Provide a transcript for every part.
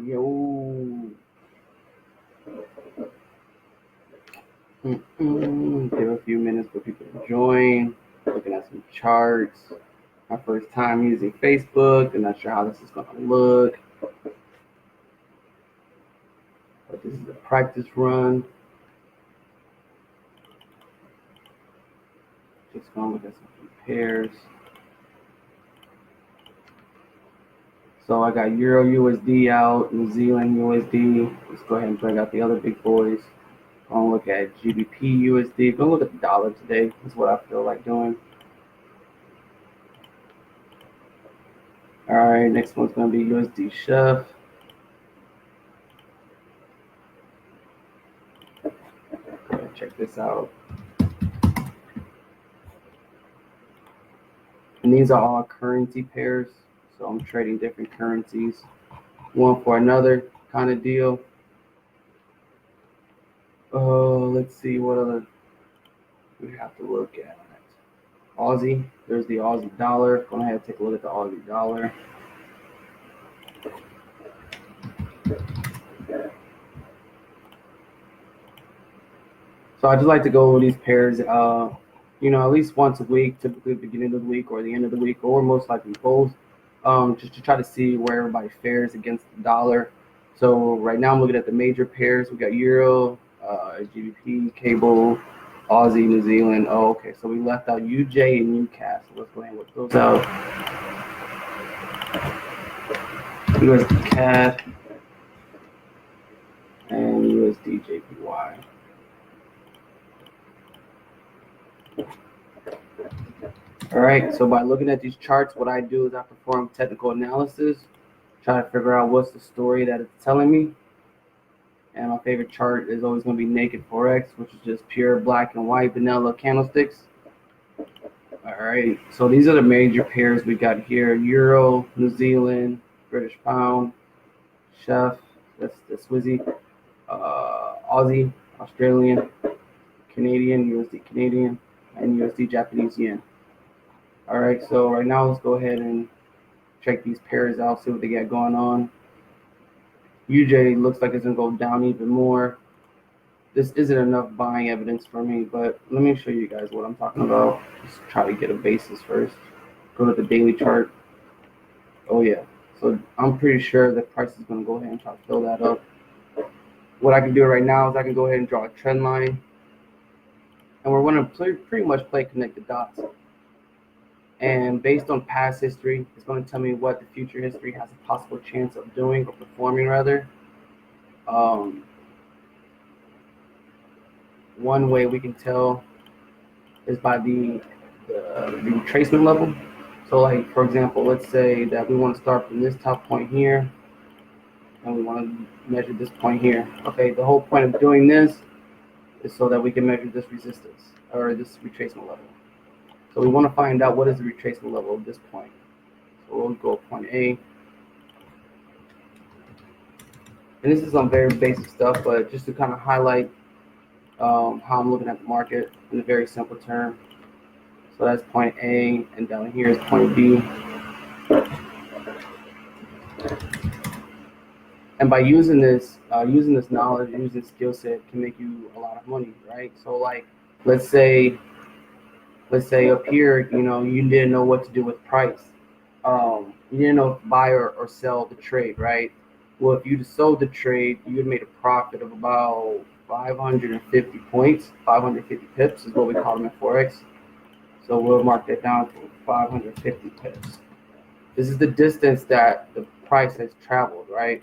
Yo. Give a few minutes for people to join. Looking at some charts. My first time using Facebook. I'm not sure how this is going to look. But this is a practice run. Just going to look at some pairs. So I got Euro USD out, New Zealand USD. Let's go ahead and bring out the other big boys. I'm gonna look at GBP USD. Gonna look at the dollar today. That's what I feel like doing. All right, next one's gonna be USD Chef. Go ahead, check this out. And these are all currency pairs. So I'm trading different currencies, one for another kind of deal. Let's see what other we have to look at. Aussie, there's the Aussie dollar. Go ahead and take a look at the Aussie dollar. So I just like to go over these pairs, at least once a week, typically at the beginning of the week or the end of the week, or most likely both, just to try to see where everybody fares against the dollar. So right now I'm looking at the major pairs. We got Euro, GBP, Cable, Aussie, New Zealand. Oh, okay. So we left out UJ and UCAS. So let's go ahead and look those out. USD CAD and USDJPY. All right, so by looking at these charts, what I do is I perform technical analysis, try to figure out what's the story that it's telling me. And my favorite chart is always going to be naked forex, which is just pure black and white vanilla candlesticks. All right, so these are the major pairs we got here: Euro, New Zealand, British Pound, Chef, that's the Swizzy, Aussie, Australian, Canadian, USD Canadian, and USD Japanese yen. All right, so right now let's go ahead and check these pairs out, see what they got going on. UJ looks like it's gonna go down even more. This isn't enough buying evidence for me, but let me show you guys what I'm talking about. Let's try to get a basis first. Go to the daily chart. Oh yeah, so I'm pretty sure the price is gonna go ahead and try to fill that up. What I can do right now is I can go ahead and draw a trend line, and we're gonna pretty much play connect the dots. And based on past history, it's going to tell me what the future history has a possible chance of doing or performing, rather. One way we can tell is by the retracement level. So like, for example, let's say that we want to start from this top point here, and we want to measure this point here. Okay, the whole point of doing this is so that we can measure this resistance or this retracement level. So we want to find out what is the retracement level of this point. So we'll go point A. And this is some very basic stuff, but just to kind of highlight how I'm looking at the market in a very simple term. So that's point A, and down here is point B. And by using this knowledge, using skill set can make you a lot of money, right? So like, let's say up here, you didn't know what to do with price. You didn't know if buy or sell the trade, right? Well, if you'd sold the trade, you'd made a profit of about 550 points, 550 pips is what we call them in forex. So we'll mark that down to 550 pips. This is the distance that the price has traveled, right?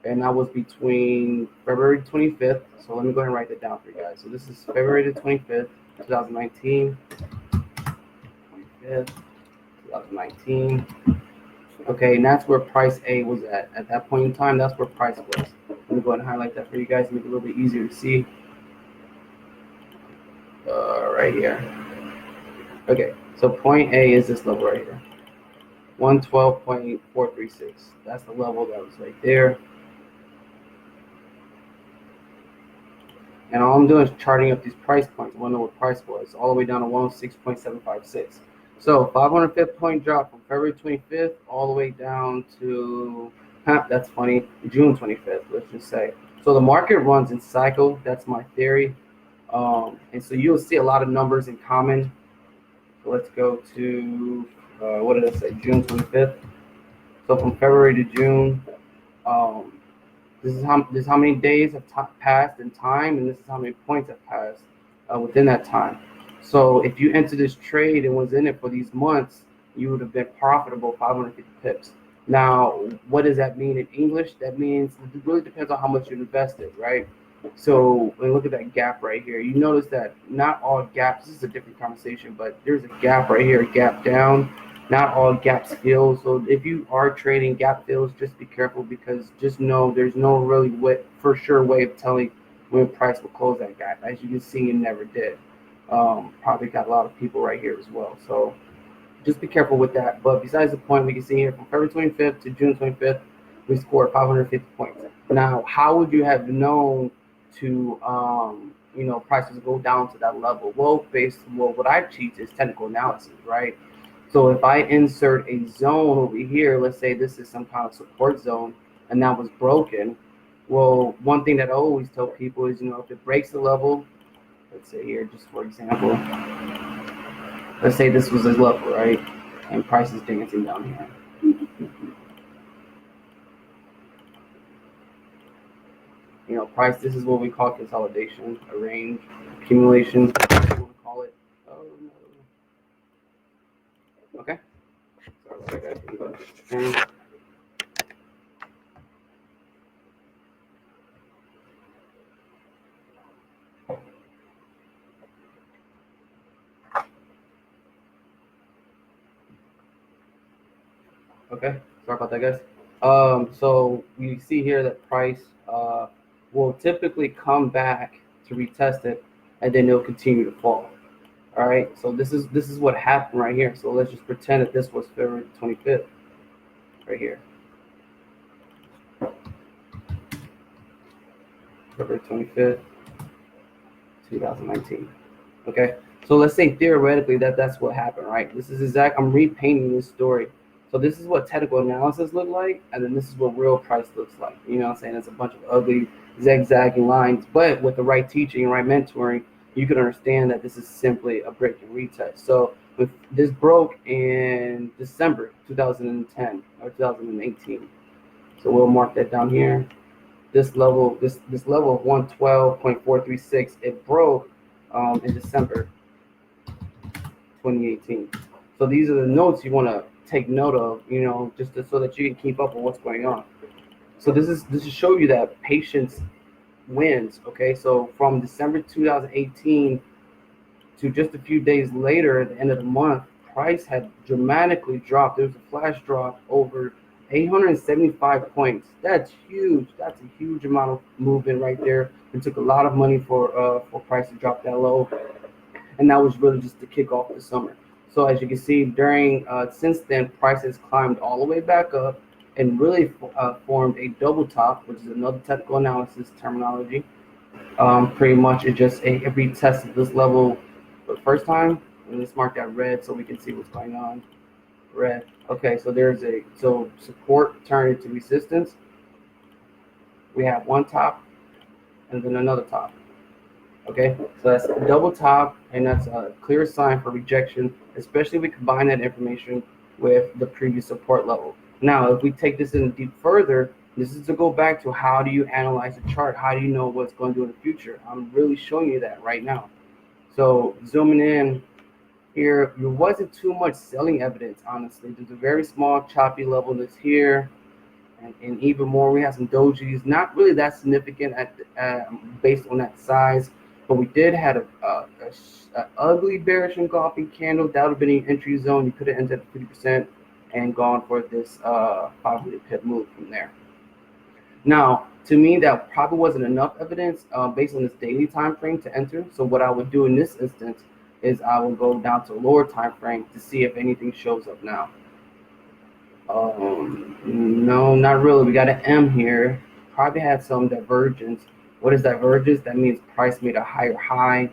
And that was between February 25th. So let me go ahead and write that down for you guys. So this is February the 25th. 2019, 25th, 2019. Okay, and that's where price A was at. At that point in time, that's where price was. Let me go ahead and highlight that for you guys to make it a little bit easier to see. Right here. Okay, so point A is this level right here. 112.436. That's the level that was right there. And all I'm doing is charting up these price points. I want to know what price was, all the way down to 106.756. So 505 point drop from February 25th all the way down to That's funny. June 25th, let's just say. So the market runs in cycle. That's my theory. And so you'll see a lot of numbers in common. So let's go to, what did I say, June 25th. So from February to June, um, this is how many days have passed in time, and this is how many points have passed within that time. So if you enter this trade and was in it for these months, you would have been profitable 550 pips. Now, what does that mean in English? That means it really depends on how much you invested, right? So when you look at that gap right here, you notice that not all gaps, this is a different conversation, but there's a gap right here, a gap down. Not all gaps fill. So if you are trading gap fills, just be careful, because just know there's no really for sure way of telling when price will close that gap. As you can see, it never did. Probably got a lot of people right here as well. So just be careful with that. But besides the point, we can see here from February 25th to June 25th, we scored 550 points. Now, how would you have known to, prices go down to that level? Well, what I teach is technical analysis, right? So if I insert a zone over here, let's say this is some kind of support zone, and that was broken. Well, one thing that I always tell people is, if it breaks the level, let's say here, just for example, let's say this was a level, right? And price is dancing down here. Price, this is what we call consolidation, a range, accumulation, whatever you want to call it. Oh, no. Okay. Sorry about that, guys. Okay, sorry about that, guys. So we see here that price will typically come back to retest it, and then it'll continue to fall. All right, so this is what happened right here. So let's just pretend that this was February 25th, right here. February 25th, 2019. Okay, so let's say theoretically that's what happened, right? This is I'm repainting this story. So this is what technical analysis looked like, and then this is what real price looks like. You know what I'm saying? It's a bunch of ugly zigzagging lines, but with the right teaching and right mentoring, you can understand that this is simply a break and retest. So if this broke in December 2010 or 2018, so we'll mark that down here. This level of 112.436, it broke in December 2018. So these are the notes you want to take note of, so that you can keep up with what's going on. So this is to show you that patience wins. Okay, so from December 2018 to just a few days later, at the end of the month, price had dramatically dropped. There was a flash drop over 875 points. That's huge. That's a huge amount of movement right there. It took a lot of money for price to drop that low, and that was really just to kick off the summer. So as you can see, since then, prices climbed all the way back up and really formed a double top, which is another technical analysis terminology. Pretty much it just a retest of this level for the first time. And let's mark that red so we can see what's going on. Red. Okay, so so support turned into resistance. We have one top and then another top. Okay, so that's a double top, and that's a clear sign for rejection, especially if we combine that information with the previous support level. Now, if we take this in deep further, this is to go back to how do you analyze the chart? How do you know what's going to do in the future? I'm really showing you that right now. So zooming in here, there wasn't too much selling evidence, honestly. There's a very small choppy level that's here. And even more, we have some dojis, not really that significant based on that size, but we did have a ugly bearish engulfing candle. That would have been an entry zone. You could have entered at 50% and gone for this 500 pip move from there. Now, to me, that probably wasn't enough evidence based on this daily time frame to enter. So what I would do in this instance is I will go down to a lower time frame to see if anything shows up now. No, not really. We got an M here. Probably had some divergence. What is divergence? That means price made a higher high,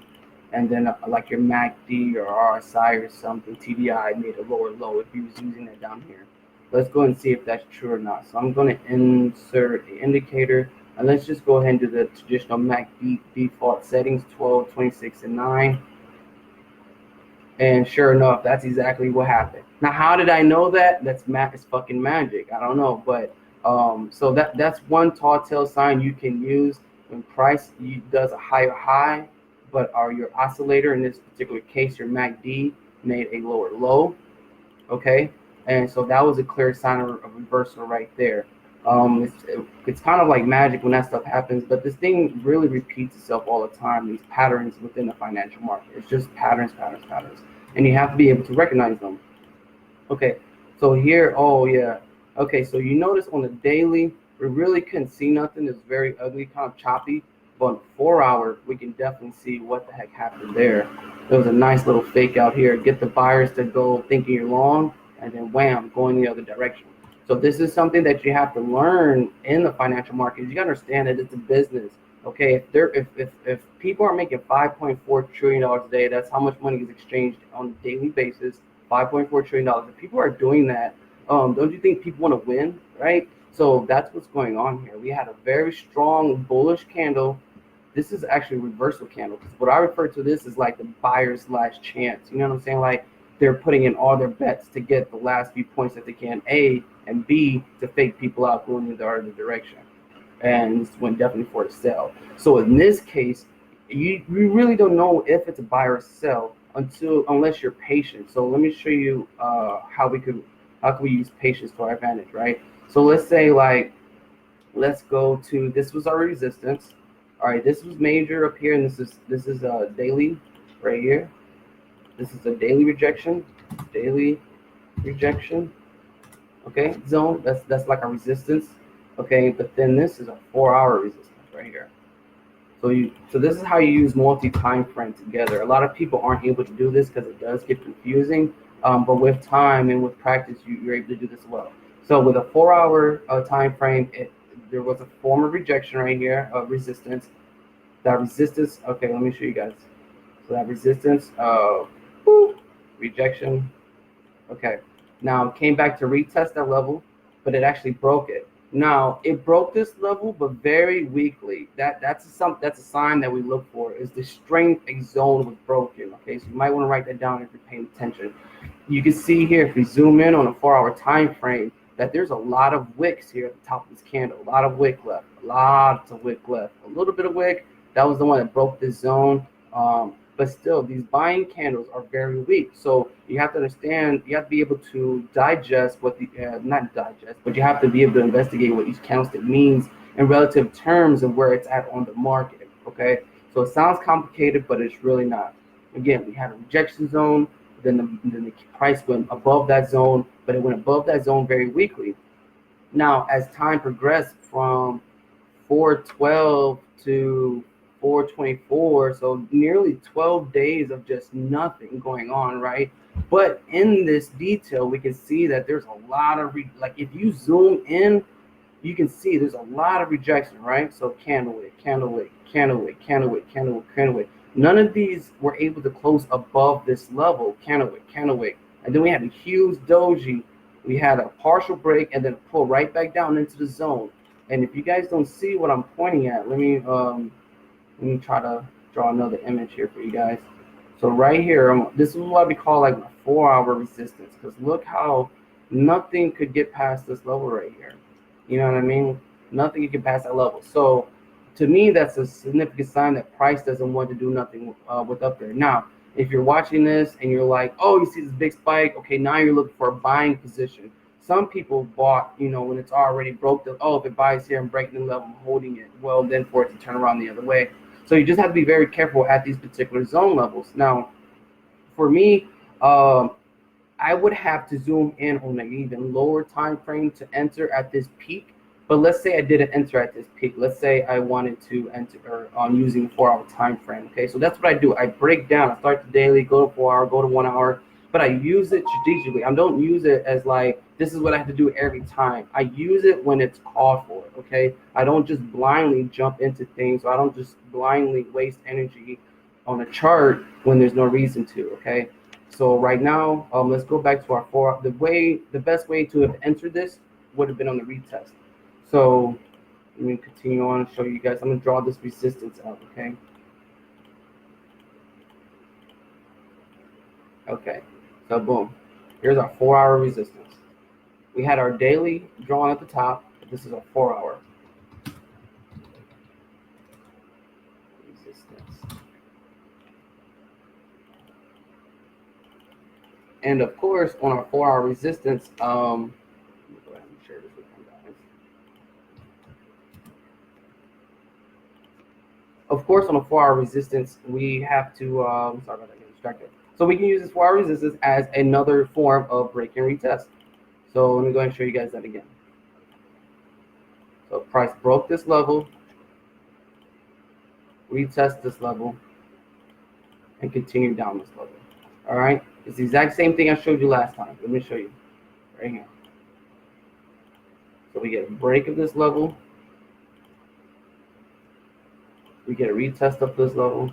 and then like your MACD or RSI or something, TDI made a lower low if you was using it down here. Let's go and see if that's true or not. So I'm going to insert the indicator, and let's just go ahead and do the traditional MACD default settings, 12, 26, and 9. And sure enough, that's exactly what happened. Now, how did I know that? It's fucking magic. I don't know, but so that's one tall tale sign you can use when price does a higher high, but your oscillator, in this particular case, your MACD, made a lower low. Okay, and so that was a clear sign of a reversal right there. It's kind of like magic when that stuff happens, but this thing really repeats itself all the time. These patterns within the financial market, it's just patterns, and you have to be able to recognize them. Okay, so here, oh yeah, okay, so you notice on the daily, we really couldn't see nothing. It's very ugly, kind of choppy. But on the 4 hour, we can definitely see what the heck happened there. There was a nice little fake out here. Get the buyers to go thinking you're long, and then wham, going the other direction. So this is something that you have to learn in the financial markets. You gotta understand that it's a business. Okay, if people are making $5.4 trillion a day, that's how much money is exchanged on a daily basis. $5.4 trillion. If people are doing that, don't you think people want to win, right? So that's what's going on here. We had a very strong bullish candle. This is actually a reversal candle, because what I refer to this is like the buyer's last chance. You know what I'm saying? Like they're putting in all their bets to get the last few points that they can, A, and B, to fake people out going in the other direction. And this went definitely for the sell. So in this case, you really don't know if it's a buy or sell unless you're patient. So let me show you how can we use patience to our advantage, right? So let's say let's go to, this was our resistance. All right, this was major up here, and this is a daily right here. This is a daily rejection, okay, zone. That's like a resistance, okay. But then this is a 4 hour resistance right here. So this is how you use multi-time frame together. A lot of people aren't able to do this because it does get confusing. But with time and with practice, you're able to do this well. So with a 4 hour time frame, there was a form of rejection right here, of resistance. That resistance, okay, let me show you guys. So that resistance, rejection, okay. Now it came back to retest that level, but it actually broke it. Now it broke this level, but very weakly. That's a sign that we look for, is the strength a zone was broken. Okay, so you might want to write that down if you're paying attention. You can see here, if we zoom in on a 4 hour time frame, that there's a lot of wicks here at the top of this candle. A lot of wick left, lots of wick left, a little bit of wick. That was the one that broke this zone. But still, these buying candles are very weak. So you have to understand, you have to be able to digest what the, not digest, but you have to be able to investigate what each candlestick means in relative terms of where it's at on the market, okay? So it sounds complicated, but it's really not. Again, we had a rejection zone, then the price went above that zone, but it went above that zone very weakly. Now, as time progressed from 412 to 424, so nearly 12 days of just nothing going on, right? But in this detail, we can see that there's a lot of like if you zoom in, you can see there's a lot of rejection, right? So candle wick, candle wick, candle wick, candle wick, candle wick, candle wick. None of these were able to close above this level, candle wick, candle wick. And then we had a huge doji. We had a partial break and then pull right back down into the zone. And if you guys don't see what I'm pointing at, let me try to draw another image here for you guys. So right here, this is what we call like a 4 hour resistance, because look how nothing could get past this level right here. You know what I mean? Nothing could get past that level. So to me, that's a significant sign that price doesn't want to do nothing with up there. Now, if you're watching this and you're like, oh, you see this big spike, okay, now you're looking for a buying position. Some people bought, when it's already broke, if it buys here and breaking the level, I'm holding it, well, then for it to turn around the other way. So you just have to be very careful at these particular zone levels. Now, for me, I would have to zoom in on an even lower time frame to enter at this peak. But let's say I didn't enter at this peak. Let's say I wanted to enter on using a 4 hour time frame. Okay, so that's what I do. I break down. I start the daily, go to 4 hour, go to 1 hour. But I use it strategically. I don't use it as like, this is what I have to do every time. I use it when it's called for, okay? I don't just blindly jump into things. So I don't just blindly waste energy on a chart when there's no reason to, okay? So right now, let's go back to our four. The best way to have entered this would have been on the retest. So let me continue on and show you guys. I'm gonna draw this resistance out, okay? Okay, so boom, here's our 4-hour resistance. We had our daily drawn at the top. This is a 4-hour resistance. And of course, on our 4-hour resistance, let me go ahead and share this with you guys. Of course, on a 4-hour resistance, we have to, sorry about that, getting distracted. So we can use this 4-hour resistance as another form of break and retest. So let me go ahead and show you guys that again. So price broke this level, retest this level, and continue down this level. All right, it's the exact same thing I showed you last time. Let me show you right here. So we get a break of this level, we get a retest of this level,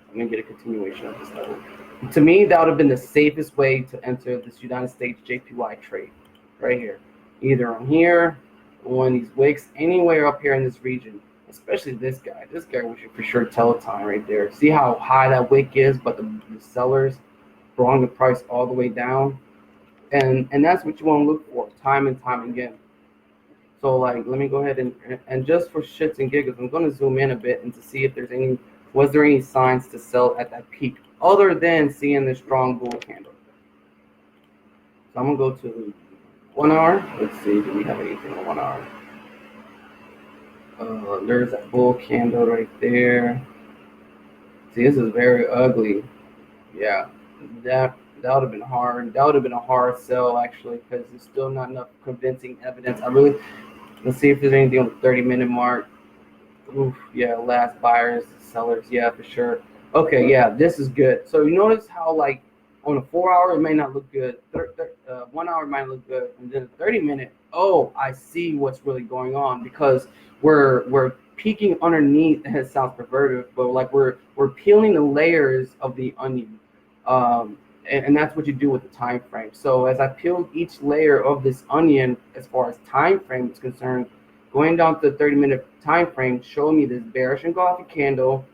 I'm gonna get a continuation of this level. To me, that would have been the safest way to enter this United States JPY trade, right here. Either on here, or on these wicks, anywhere up here in this region, especially this guy. This guy we should for sure tell time right there. See how high that wick is, but the sellers brought the price all the way down. And that's what you want to look for time and time again. So like, let me go ahead and just for shits and giggles, I'm going to zoom in a bit and to see if was there any signs to sell at that peak other than seeing this strong bull candle. So I'm going to go to 1 hour. Let's see, do we have anything on 1 hour? There's that bull candle right there. See, this is very ugly. Yeah, that would have been hard. That would have been a hard sell actually, because there's still not enough convincing evidence. Let's see if there's anything on the 30-minute mark. Oof, yeah, last buyers, sellers, yeah, for sure. Okay, yeah, this is good. So you notice how like on a 4-hour it may not look good, 1 hour might look good, and then a 30-minute. Oh, I see what's really going on, because we're peeking underneath. It sounds perverted, but like we're peeling the layers of the onion, and that's what you do with the time frame. So as I peeled each layer of this onion, as far as time frame is concerned, going down to the 30-minute time frame showed me this bearish engulfing candle,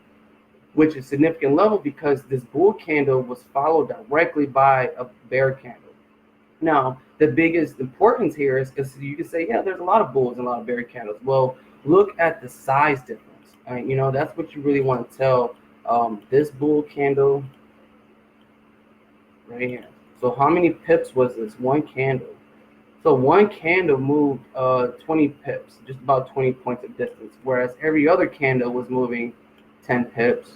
which is significant level because this bull candle was followed directly by a bear candle. Now, the biggest importance here is because you can say, yeah, there's a lot of bulls and a lot of bear candles. Well, look at the size difference. You know, that's what you really want to tell. This bull candle right here. So how many pips was this? One candle. So one candle moved 20 pips, just about 20 points of distance, whereas every other candle was moving 10 pips,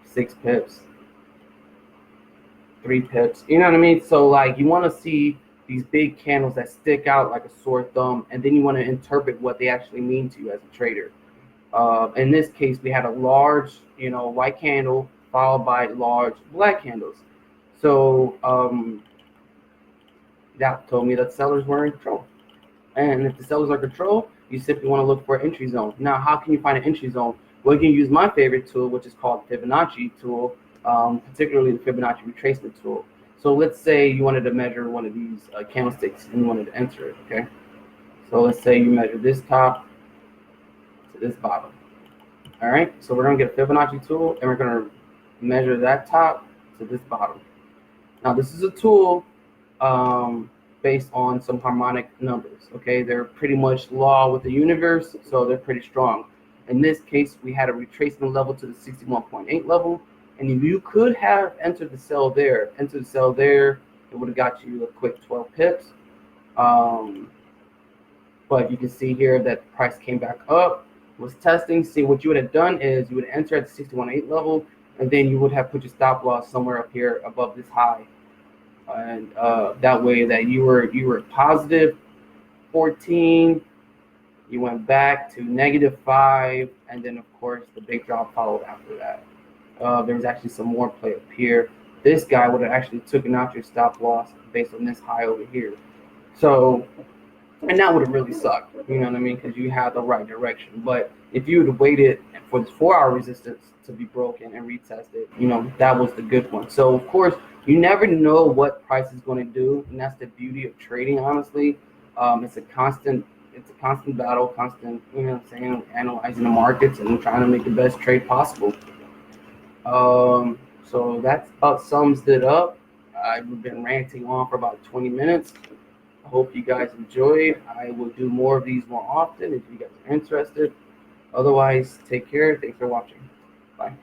6 pips, 3 pips. You know what I mean? So like you want to see these big candles that stick out like a sore thumb, and then you want to interpret what they actually mean to you as a trader. In this case, we had a large, white candle followed by large black candles. So that told me that sellers were in control. And if the sellers are in control, you simply want to look for an entry zone. Now, how can you find an entry zone? Well, you can use my favorite tool, which is called Fibonacci tool, particularly the Fibonacci retracement tool. So let's say you wanted to measure one of these candlesticks and you wanted to enter it, okay? So let's say you measure this top to this bottom. All right, so we're going to get a Fibonacci tool and we're going to measure that top to this bottom. Now, this is a tool based on some harmonic numbers, okay? They're pretty much law with the universe, so they're pretty strong. In this case, we had a retracement level to the 61.8 level, and if you could have entered the sell there, it would have got you a quick 12 pips. But you can see here that the price came back up, was testing. See, what you would have done is you would enter at the 61.8 level, and then you would have put your stop loss somewhere up here above this high. And that way that you were positive 14, you went back to -5, and then of course the big drop followed after that. There was actually some more play up here. This guy would have actually taken out your stop loss based on this high over here. So And that would have really sucked, you know what I mean? Because you had the right direction. But if you would have waited for the 4 hour resistance to be broken and retested, you know, that was the good one. So of course, you never know what price is going to do, and that's the beauty of trading. Honestly, it's a constant battle, constant, you know what I'm saying, analyzing the markets and trying to make the best trade possible. So that's about sums it up. I've been ranting on for about 20 minutes. I hope you guys enjoyed. I will do more of these more often if you guys are interested. Otherwise, take care. Thanks for watching. Bye.